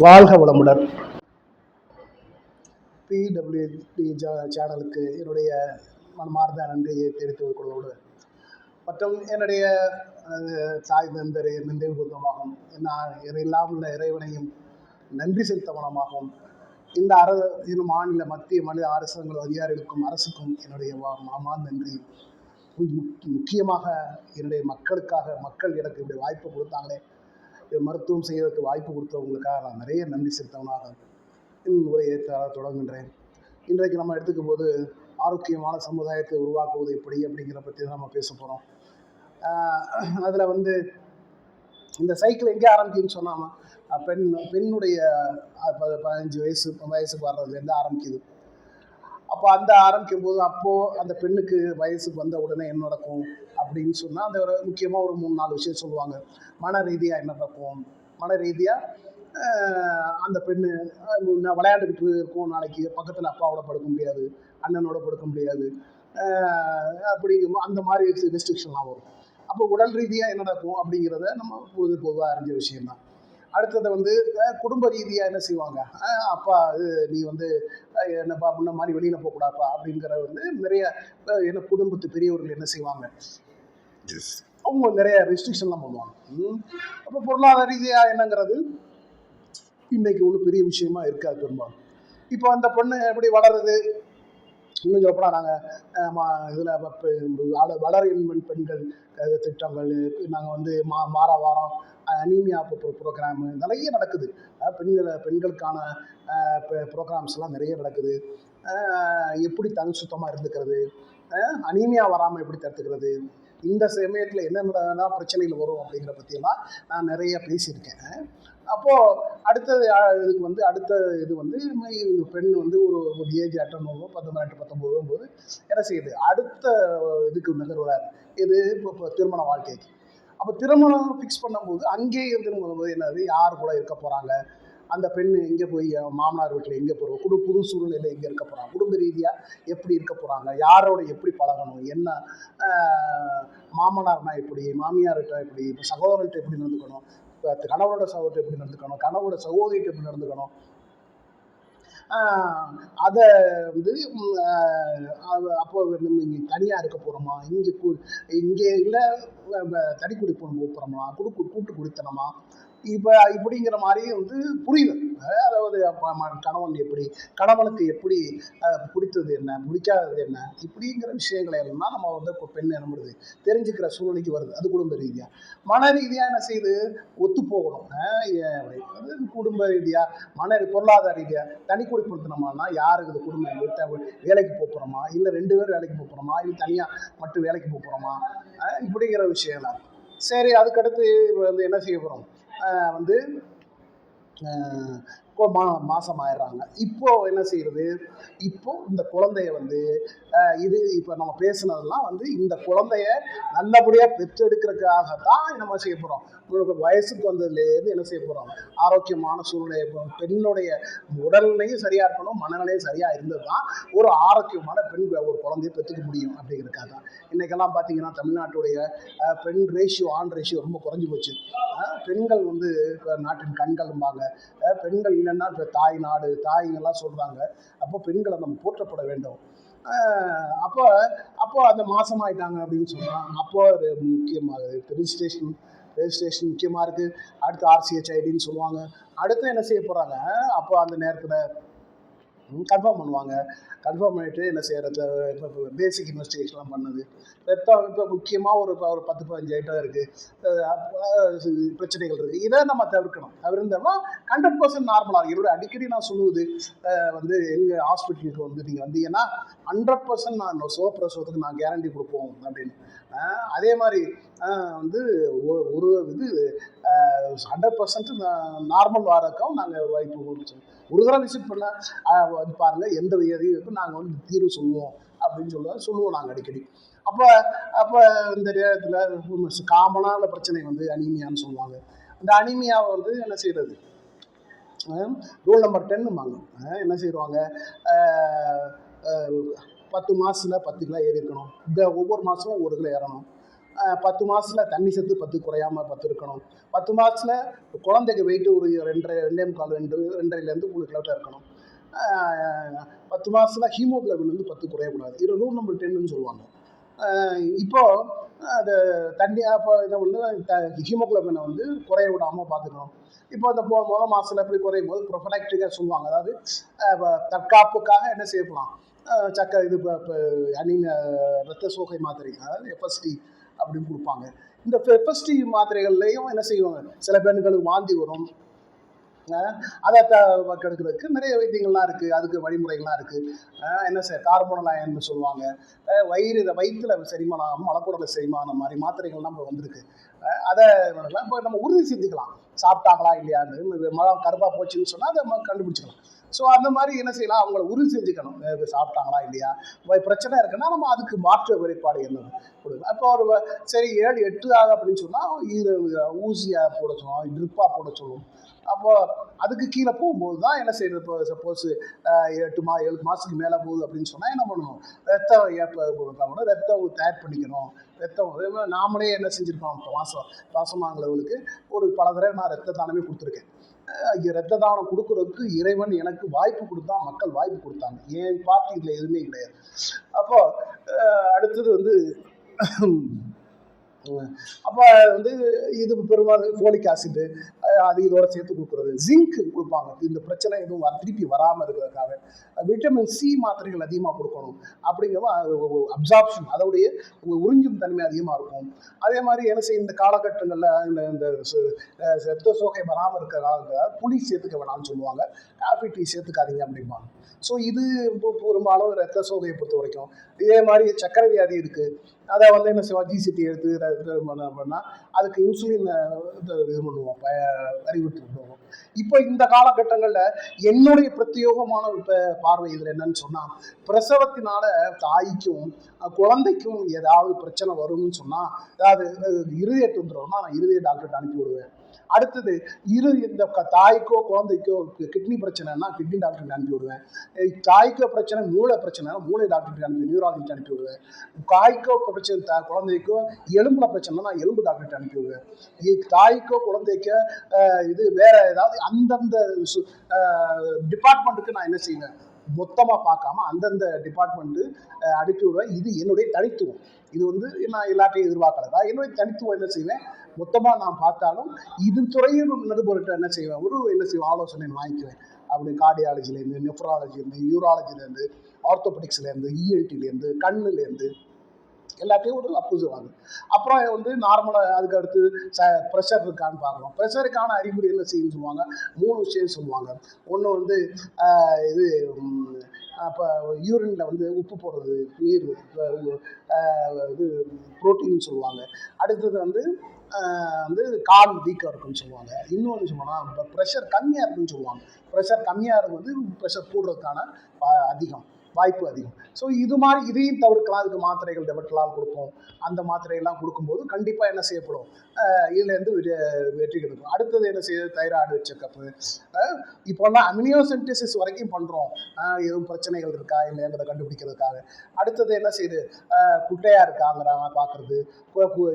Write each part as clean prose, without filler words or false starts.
வாழ்க வளமுடன். பிடபிள்யூடி சேனலுக்கு என்னுடைய மனமார்ந்த நன்றியை தெரிவித்துக் கொள்வதோடு மற்றும் என்னுடைய தாய் தந்தரை நினைவு கூர்ந்தமாகவும் நான் இல்லாமல் இறைவனையும் நன்றி செலுத்தவனமாகவும் இந்த மாநில மத்திய அரசாங்க அதிகாரிகளுக்கும் அரசுக்கும் என்னுடைய மனமார்ந்த நன்றி. முக்கியமாக என்னுடைய மக்கள் எனக்கு இப்படி வாய்ப்பு கொடுத்தாங்களே, மருத்துவம் செய்வதற்கு வாய்ப்பு கொடுத்தவங்களுக்காக நான் நிறைய நன்றி செலுத்தவனாக உரையை தொடங்குகின்றேன். இன்றைக்கு நம்ம எடுத்துக்கும் போது ஆரோக்கியமான சமுதாயத்தை உருவாக்குவது எப்படி அப்படிங்கிற பற்றி தான் நம்ம பேச போகிறோம். அதில் இந்த சைக்கிள் எங்கே ஆரம்பிக்குதுன்னு சொன்னாமல் பெண்ணுடைய 15 வயசுக்கு வர்றதுலேருந்து ஆரம்பிக்குது. அப்போ ஆரம்பிக்கும் போது அந்த பெண்ணுக்கு வயசுக்கு வந்த உடனே என்ன நடக்கும் அப்படின்னு சொன்னால் அந்த முக்கியமாக ஒரு 3-4 விஷயம் சொல்லுவாங்க. மன ரீதியாக என்ன நடக்கும், மன ரீதியாக அந்த பெண்ணு விளையாண்டுக்கிட்டு இருக்கும், நாளைக்கு பக்கத்தில் அப்பாவோட படுக்க முடியாது, அண்ணனோட படுக்க முடியாது, அப்படிங்கும் அந்த மாதிரி ரெஸ்ட்ரிக்ஷன்லாம் வரும். அப்போ உடல் ரீதியாக என்ன நடக்கும் அப்படிங்கிறத நம்ம பொதுவாக அறிஞ்ச விஷயம்தான். அடுத்தது குடும்ப ரீதியாக என்ன செய்வாங்க, அப்பா நீ என்னப்பா முன்ன மாதிரி வெளியில் போகக்கூடாப்பா அப்படிங்கிற நிறைய என்ன குடும்பத்து பெரியவர்கள் என்ன செய்வாங்க, அவங்க நிறைய ரெஸ்ட்ரிக்ஷன்லாம் பண்ணுவாங்க. அப்போ பொருளாதார ரீதியாக என்னங்கிறது இன்னைக்கு ஒன்றும் பெரிய விஷயமா இருக்காது பெரும்பாலும். இப்போ அந்த பொண்ணு எப்படி வளருது, இன்னும் சொல்லப்போனால் நாங்கள் இதில் வளரும் பெண்கள் திட்டங்கள் நாங்கள் மாற வாரம் அனீமியா ப்ரோக்ராமு நிறைய நடக்குது. பெண்களுக்கான ப்ரோக்ராம்ஸ்லாம் நிறைய நடக்குது. எப்படி தனி சுத்தமாக இருந்துக்கிறது, அனீமியா வராமல் எப்படி தடுத்துக்கிறது, இந்த சமயத்தில் என்னென்ன பிரச்சனைகள் வரும் அப்படிங்கிற பற்றியெல்லாம் நான் நிறைய பேசியிருக்கேன். அப்போது அடுத்தது இதுக்கு அடுத்த இது பெண் ஒரு ஏஜ் அட்டன் பண்ணுவோம் 18-19 போது என்ன செய்யுது, அடுத்த இதுக்கு நகர்வார் இது இப்போ திருமண வாழ்க்கைக்கு. அப்போ திருமணம் ஃபிக்ஸ் பண்ணும்போது அங்கேயே இருக்கும்போது என்னது, யார் கூட இருக்க போகிறாங்க, அந்த பெண் எங்கே போய் மாமனார் வீட்டில் எங்கே போகிறோம், புது சூழ்நிலை எங்கே இருக்க போகிறாங்க, குடும்ப ரீதியாக எப்படி இருக்க போகிறாங்க, யாரோட எப்படி பழகணும், என்ன மாமனார்னா எப்படி, மாமியார்கிட்ட எப்படி, இப்போ சகோதரர்கிட்ட எப்படி நடந்துக்கணும், கணவரோட சகோதரத்தை எப்படி நடந்துக்கணும், கணவரோட சகோதரிகிட்ட எப்படி நடந்துக்கணும், அதை அப்போ நம்ம இங்கே தனியாக இருக்க போகிறோமா, இங்கே இல்லை தனி குடிப்போம் போகிறோமா, கூட்டு குடித்தனமா, இப்போ இப்படிங்கிற மாதிரி புரியுது. அதாவது கணவனுக்கு எப்படி பிடித்தது என்ன, பிடிக்காதது என்ன, இப்படிங்கிற விஷயங்களை எல்லாம் நம்ம இப்போ பெண் என்ன பண்ணுது தெரிஞ்சுக்கிற சூழ்நிலைக்கு வருது. அது குடும்ப ரீதியாக. மன ரீதியாக என்ன செய்யுது, ஒத்து போகணும். குடும்ப ரீதியாக பொருளாதார ரீதியாக தனி குடிப்படுத்தினோம்னா யாருக்கு குடும்பம் வேலைக்கு போகிறோமா, இல்லை 2 பேர் வேலைக்கு போகிறோமா, இல்லை தனியாக மட்டும் வேலைக்கு போகிறோமா, இப்படிங்கிற விஷயம்லாம். சரி, அதுக்கடுத்து என்ன செய்ய போகிறோம், மாசம் ஆயிடுறாங்க. இப்போ என்ன செய்யறது, இப்போ இந்த குழந்தைய இப்போ நம்ம பேசுனதெல்லாம் இந்த குழந்தைய நல்லபடியாக பெற்றெடுக்கிறதுக்காகத்தான் நம்ம செய்ய போகிறோம். வயசுக்கு வந்ததுலேருந்து என்ன செய்ய போகிறோம், ஆரோக்கியமான சூழ்நிலை, பெண்ணுடைய உடல்நிலையும் சரியாக இருக்கணும், மனநிலையும் சரியாக இருந்தது தான் ஒரு ஆரோக்கியமான ஒரு குழந்தைய பெற்றுக்க முடியும் அப்படிங்கிறதுக்காக தான். இன்றைக்கெல்லாம் பார்த்தீங்கன்னா தமிழ்நாட்டுடைய பெண் ரேஷியோ ஆண் ரேஷியோ ரொம்ப குறைஞ்சி போச்சு. பெண்கள் நாட்டின் கண்கள்பாங்க. பெண்கள் இல்லைன்னா இப்போ தாய் நாடு தாய்ங்கெல்லாம் சொல்கிறாங்க. அப்போ பெண்களை நம்ம போற்றப்பட வேண்டும். அப்போ அந்த மாதம் ஆகிட்டாங்க அப்படின்னு சொன்னால் அப்போ முக்கியமாக ரெஜிஸ்ட்ரேஷன் முக்கியமாக இருக்குது. அடுத்து RCHIDன்னு சொல்லுவாங்க. அடுத்து என்ன செய்ய போகிறாங்க, அப்போ அந்த நேரத்தில் கன்ஃபார்ம் பண்ணுவாங்க. கன்ஃபார்ம் பண்ணிவிட்டு என்ன செய்கிறது, இப்போ பேசிக் இன்வெஸ்டிகேஷன்லாம் பண்ணுது. ரத்தம் இப்போ முக்கியமாக ஒரு 10-15 ஐட்டம் இருக்குது, பிரச்சனைகள் இருக்குது. இதை நம்ம தவிர்த்தோம்னா 100% நார்மலாக. என்னோட அடிக்கடி நான் சொல்லுவது எங்கள் ஹாஸ்பிட்டலுக்கு நீங்கள் வந்தீங்கன்னா 100% நான் சுகப்பிரசவத்துக்கு நான் கேரண்டி கொடுப்போம் அப்படின்னு. அதே மாதிரி ஒரு 100% நார்மல் வாரக்கம் நாங்கள் வாய்ப்பு கொடுத்தோம். ஒரு தடவை விசிட் பண்ண பாருங்கள், எந்த வியாதியும் இருக்கும், நாங்கள் தீர்வு சொல்லுவோம் அப்படின்னு சொல்லுவோம் நாங்கள் அடிக்கடி. அப்போ இந்த நேரத்தில் காமனான பிரச்சனை அனீமியான்னு சொல்லுவாங்க. அந்த அனீமியாவை என்ன செய்கிறது, ரூல் நம்பர் 10 என்ன செய்வாங்க, 10 மாதத்தில் 10 கிலோ ஏறி இருக்கணும், ஒவ்வொரு மாதமும் 1 கிலோ ஏறணும், 10 மாதத்தில் தண்ணி சத்து 10 குறையாமல் 10 இருக்கணும். 10 மாதத்தில் குழந்தைக்கு வெயிட்டு ஒரு 2.5 3 கிலோ இருக்கணும். 10 மாதத்தில் ஹீமோகுளோபின் வந்து 10 குறையக்கூடாது. இது ரூல் நம்பர் 10ன்னு சொல்லுவாங்க. இப்போ அது தண்ணி அப்போ இதை வந்து ஹீமோகுளோபினை வந்து குறைய விடாமல் பார்த்துக்கணும். இப்போ அந்த முதல் மாதத்தில் எப்படி குறையும் போது ப்ரொஃபலாக்டிக்காக சொல்லுவாங்க. அதாவது தற்காப்புக்காக என்ன செய்யலாம், சக்கரை இது இப்போ அனிமியா ரத்த சோகை மாத்திரை, அதாவது எஃப்எஸ்டி அப்படின்னு கொடுப்பாங்க. இந்த எஃப்எஸ்டி மாத்திரைகள்லையும் என்ன செய்வாங்க, சில பெண்களுக்கு வாந்தி வரும். அதை கெடுக்கிறதுக்கு நிறைய வைத்தியங்கள்லாம் இருக்குது, அதுக்கு வழிமுறைகள்லாம் இருக்குது. என்ன சார் கார்போனல் அயன்னு சொல்லுவாங்க. வயிற்றில் செரிமானம், மலக்குடலை செரிமானம் மாதிரி மாத்திரைகள்லாம் இப்போ வந்திருக்கு. அதை இப்போ நம்ம உறுதி செஞ்சுக்கலாம், சாப்பிட்டாங்களா இல்லையான்னு. மலம் கருப்பாக போச்சுன்னு சொன்னால் அதை கண்டுபிடிச்சிக்கலாம். ஸோ அந்த மாதிரி என்ன செய்யலாம், அவங்கள உறுதி செஞ்சுக்கணும், சாப்பிட்டாங்களா இல்லையா. பிரச்சனை இருக்குன்னா நம்ம அதுக்கு மாற்று வெளிப்பாடு என்னது கொடுங்க. அப்போ ஒரு சரி 7 8 ஆகும் அப்படின்னு சொன்னால் ஊசியாக போட சொல்லுவோம், ட்ரிப்பாக போட சொல்லுவோம். அப்போ அதுக்கு கீழே போகும்போது தான் என்ன செய்யறது. இப்போ சப்போஸ் 7 மாதத்துக்கு மேலே போகுது அப்படின்னு சொன்னால் என்ன பண்ணணும், ரத்தம் தயார் பண்ணிக்கணும். ரத்தம் நாமளே என்ன செஞ்சுருக்கோம், இப்போ மாசமாங்களவங்களுக்கு ஒரு பல தடவை நான் ரத்த தானமே கொடுத்துருக்கேன். ரத்த தானம் கொடுக்கறதுக்கு இறைவன் எனக்கு வாய்ப்பு கொடுத்தா, மக்கள் வாய்ப்பு கொடுத்தாங்க. என் பார்ட்டி இதில் எதுவுமே கிடையாது. அப்போ அடுத்தது வந்து அப்போ வந்து இது பெரும்பாலும் ஃபோலிக் ஆசிடு அது இதோட சேர்த்து கொடுக்குறது. ஜிங்க் கொடுப்பாங்க, இந்த பிரச்சனை எதுவும் திருப்பி வராமல் இருக்கிறதுக்காக. விட்டமின் சி மாத்திரைகள் அதிகமாக கொடுக்கணும். அப்படிங்கிறப்ப அப்சார்ப்ஷன், அதோடைய உறிஞ்சும் தன்மை அதிகமாக இருக்கும். அதே மாதிரி என்ன செய்யும், இந்த காலகட்டங்களில் இந்த ரத்த சோகை வராமல் இருக்கிற காலத்தில் புளி சேர்த்துக்க வேணாம்னு சொல்லுவாங்க, காஃபி டீ சேர்த்துக்காதீங்க அப்படிம்பாங்க. ஸோ இது பெரும்பாலும் ரத்த சோகையை பொறுத்த வரைக்கும். இதே மாதிரி சர்க்கரை வியாதி இருக்குது, அதை வந்து என்ன செய்வோம், ஜிசிடி எடுத்து அப்படின்னா அதுக்கு இன்சுலின் இது பண்ணுவோம், அறிவுறுத்துவோம். இப்போ இந்த காலகட்டங்களில் என்னுடைய பிரத்யேகமான பார்வை இதில் என்னன்னு சொன்னால், பிரசவத்தினால தாய்க்கும் குழந்தைக்கும் ஏதாவது பிரச்சனை வரும்னு சொன்னால், அதாவது இருதய தொந்தரவுனா நான் இருதய டாக்டர்கிட்ட அனுப்பி விடுவேன். அடுத்தது இந்த தாய்க்கோ குழந்தைக்கோ கிட்னி பிரச்சனைனா கிட்னி டாக்டருக்கு அனுப்பி விடுவேன். தாய்க்கோ பிரச்சனை மூளை பிரச்சனை மூளை டாக்டருக்கு அனுப்பி நியூராலஜிக்கு அனுப்பி விடுவேன். தாய்க்கோ பிரச்சனை குழந்தைக்கோ எலும்புல பிரச்சனைனா நான் எலும்பு டாக்டருக்கு அனுப்பி விடுவேன். தாய்க்கோ குழந்தைக்கோ இது வேற ஏதாவது அந்தந்த டிபார்ட்மெண்ட்டுக்கு நான் என்ன செய்வேன், மொத்தமாக பார்க்காம அந்தந்த டிபார்ட்மெண்ட்டு அனுப்பி விடுவேன். இது என்னுடைய தனித்துவம். இது வந்து நான் எல்லாத்தையும் எதிர்பார்க்கறதா, என்னுடைய தனித்துவம் என்ன செய்வேன், மொத்தமாக நான் பார்த்தாலும் இது துறையும் நடுபொருட்ட என்ன செய்வேன், என்ன செய்வேன் ஆலோசனை வாங்கிக்குவேன். அப்படி கார்டியாலஜிலேருந்து, நெஃப்ராலஜிலேருந்து, யூராலஜிலேருந்து, ஆர்த்தோபெடிக்ஸ்லேருந்து, இஎன்டிலேருந்து, கண்ணுலேருந்து எல்லாத்தையும் ஒரு அப்பு சொல்லுவாங்க. அப்புறம் வந்து நார்மலாக அதுக்கு அடுத்து ப்ரெஷர் இருக்கான்னு பார்க்கணும். ப்ரெஷருக்கான அறிகுறி என்ன செய்யணும்னு சொல்லுவாங்க, 3 விஷயம் சொல்லுவாங்க. ஒன்று வந்து இது அப்போ யூரினில் வந்து உப்பு போடுறது, நீர் இது புரோட்டீன் சொல்லுவாங்க. அடுத்தது வந்து கால் வீக்காக இருக்குன்னு சொல்லுவாங்க. இன்னொன்று சொன்னால் ப்ரெஷர் கம்மியாக இருக்குன்னு சொல்லுவாங்க. ப்ரெஷர் கம்மியாக இருக்கும்போது ப்ரெஷர் கூடுறதுக்கான வாய்ப்பு அதிகம். ஸோ இது மாதிரி இதையும் தவிர்க்கலாம். அதுக்கு மாத்திரைகள் டெபட்லால் கொடுப்போம். அந்த மாத்திரையெல்லாம் கொடுக்கும்போது கண்டிப்பாக என்ன செய்யப்படும், இதுலேருந்து வெற்றி கிடைக்கும். அடுத்தது என்ன செய்யுது, தைராய்டு செக்கப்பு. இப்போல்லாம் அமினியோசென்டிசிஸ் வரைக்கும் பண்ணுறோம், எதுவும் பிரச்சனைகள் இருக்கா இல்லைங்கிறத கண்டுபிடிக்கிறதுக்காக. அடுத்தது என்ன செய்யுது, குட்டையாக இருக்காங்கிறாங்க பார்க்குறது,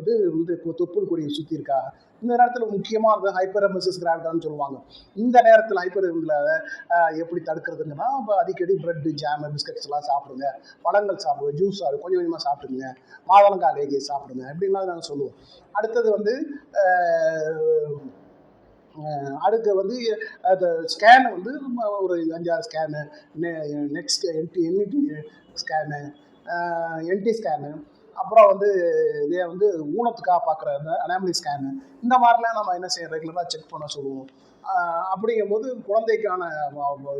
இது வந்து தொப்புள் கொடியை சுற்றி இருக்கா. இந்த நேரத்தில் முக்கியமாக இருக்குது ஹைப்பரெமெசிஸ் கிராவிடான்னு சொல்லுவாங்க. இந்த நேரத்தில் ஹைப்பரெமில் எப்படி தடுக்கிறதுங்கன்னா, இப்போ அடிக்கடி ப்ரெட்டு ஜாமு பிஸ்கட்ஸ் எல்லாம் சாப்பிடுங்க, பழங்கள் சாப்பிடுங்க, ஜூஸ் கொஞ்சம் கொஞ்சமாக சாப்பிடுங்க, மாதுளங்காய் லேகியை சாப்பிடுங்க அப்படின்லாம் நாங்கள் சொல்லுவோம். அடுத்தது வந்து அடுத்து வந்து அது ஸ்கேனு வந்து ஒரு 5-6 ஸ்கேனு, நெக்ஸ்ட் என்டி ஸ்கேனு, என்டி ஸ்கேனு, அப்புறம் வந்து இதே வந்து ஊனத்துக்காக பார்க்குற இந்த அனாமலி ஸ்கேனு, இந்த மாதிரிலாம் நம்ம என்ன செய்ய ரெகுலராக செக் பண்ண சொல்லுவோம். அப்படிங்கும்போது குழந்தைக்கான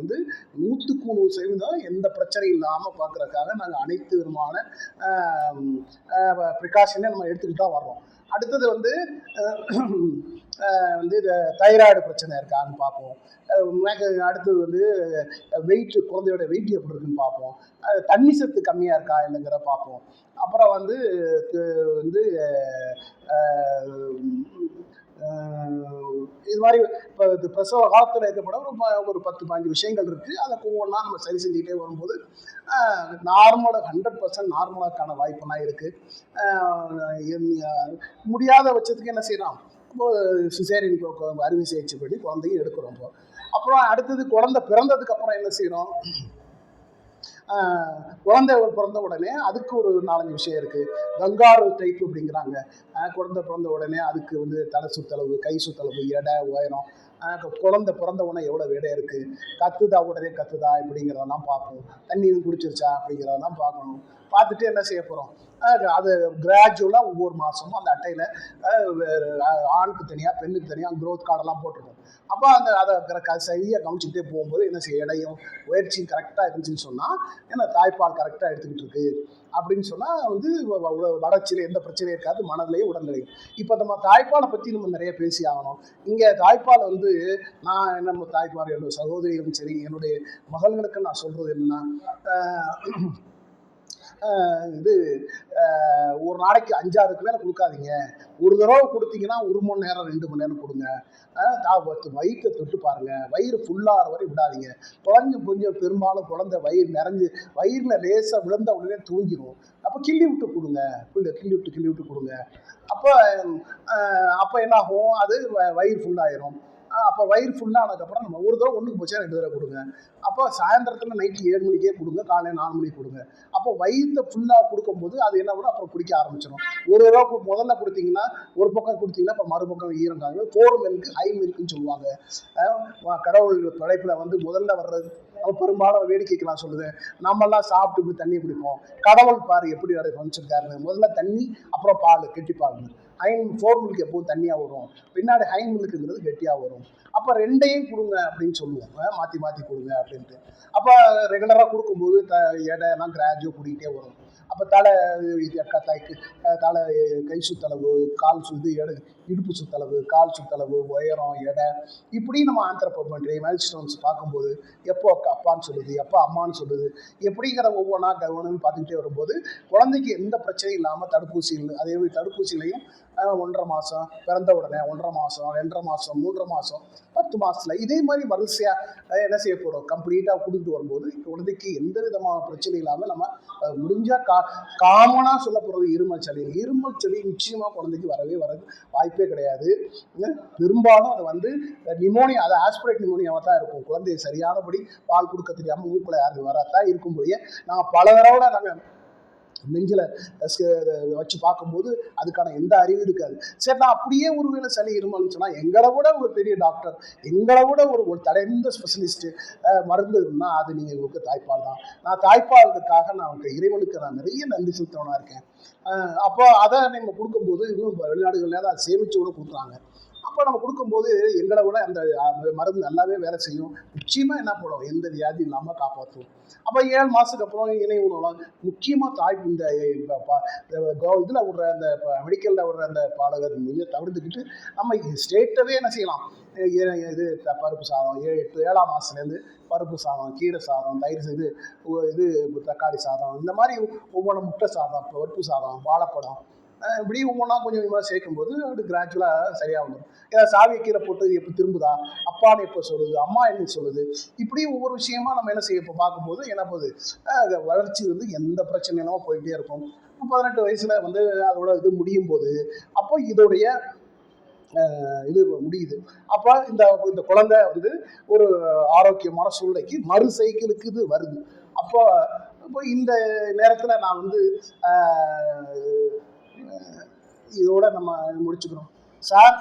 வந்து 100% எந்த பிரச்சனையும் இல்லாமல் பார்க்குறதுக்காக நாங்கள் அனைத்து விதமான ப்ரிகாஷனே நம்ம எடுத்துக்கிட்டு தான் வர்றோம். அடுத்தது வந்து இந்த தைராய்டு பிரச்சனை இருக்கான்னு பார்ப்போம். அடுத்தது வந்து குழந்தையோட வெயிட் எப்படி இருக்குன்னு பார்ப்போம். தண்ணி சத்து கம்மியாக இருக்கா இல்லைங்கிறத பார்ப்போம். அப்புறம் வந்து இது மாதிரி இப்போ இது பிரசவ காலத்தில் இருக்கப்பட ஒரு 10-15 விஷயங்கள் இருக்குது. அதை ஒவ்வொன்றா நம்ம சரி செஞ்சுக்கிட்டே வரும்போது நார்மலாக 100% நார்மலாக்கான வாய்ப்பெல்லாம் இருக்குது. முடியாத பட்சத்துக்கு என்ன செய்யலாம், இப்போ சிசேரியன் அறுவை சிகிச்சை பண்ணி குழந்தையும் எடுக்கிறோம். இப்போ அப்புறம் அடுத்தது குழந்தை பிறந்ததுக்கு அப்புறம் என்ன செய்யறோம், குழந்தை பிறந்த உடனே அதுக்கு ஒரு 4-5 விஷயம் இருக்குது. கங்காரு டைப் அப்படிங்கிறாங்க. குழந்தை பிறந்த உடனே அதுக்கு வந்து தலை சுத்தளவு, கை சுத்தளவு, எடை, உயரம், குழந்தை பிறந்த உடனே எவ்வளோ எடை இருக்குது, கத்துதா உடனே கத்துதா இப்படிங்கிறதெல்லாம் பார்க்கணும், தண்ணி இது குடிச்சிருச்சா அப்படிங்கிறதெல்லாம் பார்க்கணும். பார்த்துட்டு என்ன செய்ய போகிறோம், அது கிராஜுவலாக ஒவ்வொரு மாதமும் அந்த அட்டையில் ஆணுக்கு தனியாக பெண்ணுக்கு தனியாக க்ரோத் கார்டெல்லாம் போட்டிருக்கோம். அப்போ அதை சரியாக கவனிச்சுக்கிட்டே போகும்போது என்ன செய்ய, இடையும் உயர்ச்சியும் கரெக்டாக இருந்துச்சுன்னு சொன்னால் ஏன்னா தாய்ப்பால் கரெக்டாக எடுத்துக்கிட்டு இருக்கு அப்படின்னு சொன்னால் வந்து வளர்ச்சியில் எந்த பிரச்சனையும் இருக்காது, மனநிலையும் உடல்நிலையும். இப்போ நம்ம தாய்ப்பாலை பற்றி நம்ம நிறைய பேசி ஆகணும். இங்கே தாய்ப்பால் வந்து நான் நம்ம தாய்ப்பால் என்னோட சகோதரிகளும் சரி என்னுடைய மகள்களுக்கு நான் சொல்கிறது என்னென்னா, இது ஒரு நாளைக்கு 5-6க்கு மேலே கொடுக்காதீங்க. ஒரு தடவை கொடுத்தீங்கன்னா 1 மணி நேரம் 2 மணி நேரம் கொடுங்க. வயிற்றை தொட்டு பாருங்க, வயிறு ஃபுல்லாகிற வரை விடாதீங்க. கொஞ்சம் பெரும்பாலும் குழந்தை வயிறு நிறைஞ்சு வயிறில் லேசாக விழுந்த உடனே தூங்கிடும். அப்போ கிள்ளி விட்டு கொடுங்க, கிள்ளி விட்டு கொடுங்க. அப்போ என்ன ஆகும், அது வயிறு ஃபுல்லாயிரும். அப்போ வயிறு ஃபுல்லானதுக்கப்புறம் நம்ம ஒரு தடவை 1க்கு போச்சா 2 தடவை கொடுங்க. அப்போ சாயந்தரத்தில் நைட்டு 7 மணிக்கே கொடுங்க, காலையில் 4 மணிக்கு கொடுங்க. அப்போ வயிற்றை ஃபுல்லாக கொடுக்கும்போது அது என்ன பண்ணும், அப்புறம் குடிக்க ஆரம்பிச்சிடும். ஒரு தடவை முதல்ல கொடுத்தீங்கன்னா ஒரு பக்கம் கொடுத்தீங்கன்னா இப்போ மறுபக்கம் ஈரங்காங்க. 4 மில்க்கு ஹை மில்க்குன்னு சொல்லுவாங்க. கடவுள் படைப்பில் வந்து முதல்ல வர்றது நம்ம பெரும்பாலும் வேடிக்கைக்கெல்லாம் சொல்லுது, நம்மெல்லாம் சாப்பிட்டு இப்படி தண்ணி குடிப்போம். கடவுள் பாரு எப்படி வச்சிருக்காருன்னு, முதல்ல தண்ணி அப்புறம் பால், கெட்டிப்பால். 4 மில்க் எப்போவும் தண்ணியாக வரும், பின்னாடி ஹை மில்க்குங்கிறது கெட்டியாக வரும். அப்போ 2யும் கொடுங்க அப்படின்னு சொல்லுவோம், மாற்றி மாற்றி கொடுங்க அப்படின்ட்டு. அப்போ ரெகுலராக கொடுக்கும்போது எடையெல்லாம் கிராஜுவலாக கூட்டிகிட்டே வரும். அப்போ தலை கை சுத்தளவு, கால் எடை, இடுப்பு சுத்தளவு, கால் சுத்தளவு, உயரம், எடை, இப்படி நம்ம ஆந்த்ரோபோமெட்ரி மைல்ஸ்டோன்ஸ் பார்க்கும்போது எப்போ அப்பான்னு சொல்லுது, எப்போ அம்மான்னு சொல்லுது, எப்படிங்கிற ஒவ்வொன்றா கவனம்னு பார்த்துக்கிட்டே வரும்போது குழந்தைக்கு எந்த பிரச்சனையும் இல்லாமல் தடுப்பூசிகள், அதே மாதிரி தடுப்பூசிகளையும் 1.5 மாதம், பிறந்த உடனே 1.5 மாதம், 2.5 மாதம், 3 மாதம், 10 மாதத்தில் இதே மாதிரி வரிசையாக என்ன செய்ய போகிறோம், கம்ப்ளீட்டாக கொடுத்துட்டு வரும்போது குழந்தைக்கு எந்த விதமான பிரச்சனை இல்லாமல் நம்ம முடிஞ்சால் காமனாக சொல்ல போகிறது இருமல் சளி நிச்சயமாக குழந்தைக்கு வரவே வாய்ப்பே கிடையாது. பெரும்பாலும் அது வந்து நிமோனியா, அது ஆஸ்பிரேட் நிமோனியாவாக தான் இருக்கும். குழந்தைய சரியானபடி பால் கொடுக்க தெரியாமல் மூக்கில் யாருக்கு வராதான் இருக்கும்போதே நாங்கள் பல தடவை நாங்கள் நெஞ்சில் வச்சு பார்க்கும்போது அதுக்கான எந்த அறிவும் இருக்காது. சரி, நான் அப்படியே ஒருவேளை சளி இருமல்னு சொன்னால் எங்களை விட ஒரு பெரிய டாக்டர், எங்களை விட ஒரு தடைந்த ஸ்பெஷலிஸ்ட்டு மருந்துன்னா அது நீங்கள் உங்களுக்கு தாய்ப்பால் தான். நான் தாய்ப்பாலுக்காக நான் இறைவனுக்கு நான் நிறைய நன்றி செலுத்தவனாக இருக்கேன். அப்போ அதை நம்ம கொடுக்கும்போது இன்னும் வெளிநாடுகளில் அதை சேமித்து கூட கொடுக்குறாங்க. அப்போ நம்ம கொடுக்கும்போது எங்களை விட அந்த மருந்து நல்லாவே வேலை செய்யும். நிச்சயமாக என்ன போடும், எந்த வியாதி இல்லாமல் காப்பாற்றும். அப்போ 7 மாதத்துக்கு அப்புறம் இணை உணவுலாம் முக்கியமாக இந்த இதில் விடுற அந்த மெடிக்கலில் விடுற அந்த பாடகர் தவிர்த்துக்கிட்டு நம்ம ஸ்டேட்டவே என்ன செய்யலாம், இது பருப்பு சாதம் 7ஆம் மாதத்துலேருந்து பருப்பு சாதம், கீரை சாதம், தயிர் இது தக்காளி சாதம், இந்த மாதிரி ஒவ்வொரு முட்டை சாதம், பருப்பு சாதம், வாழைப்பழம், இப்படி ஒவ்வொன்றா கொஞ்சம் கொஞ்சமாக சேர்க்கும்போது அது கிராஜுவலாக சரியாக வந்துடும். ஏதாவது சாவியை கீரை போட்டு எப்போ திரும்புதா, அப்பான்னு எப்போ சொல்லுது, அம்மா என்ன சொல்லுது, இப்படி ஒவ்வொரு விஷயமா நம்ம என்ன செய்ய இப்போ பார்க்கும்போது என்ன போகுது, வளர்ச்சி வந்து எந்த பிரச்சனை இல்லாமல் போயிட்டே இருக்கும். 18 வயசில் வந்து அதோட இது முடியும் போது அப்போ இதோடைய இது முடியுது. அப்போ இந்த குழந்தை வந்து ஒரு ஆரோக்கியமான சூழ்நிலைக்கு மறு சைக்கிளுக்கு இது வருது. அப்போ இந்த நேரத்தில் நான் வந்து இதோட நம்ம முடிச்சுக்கிறோம் சார்.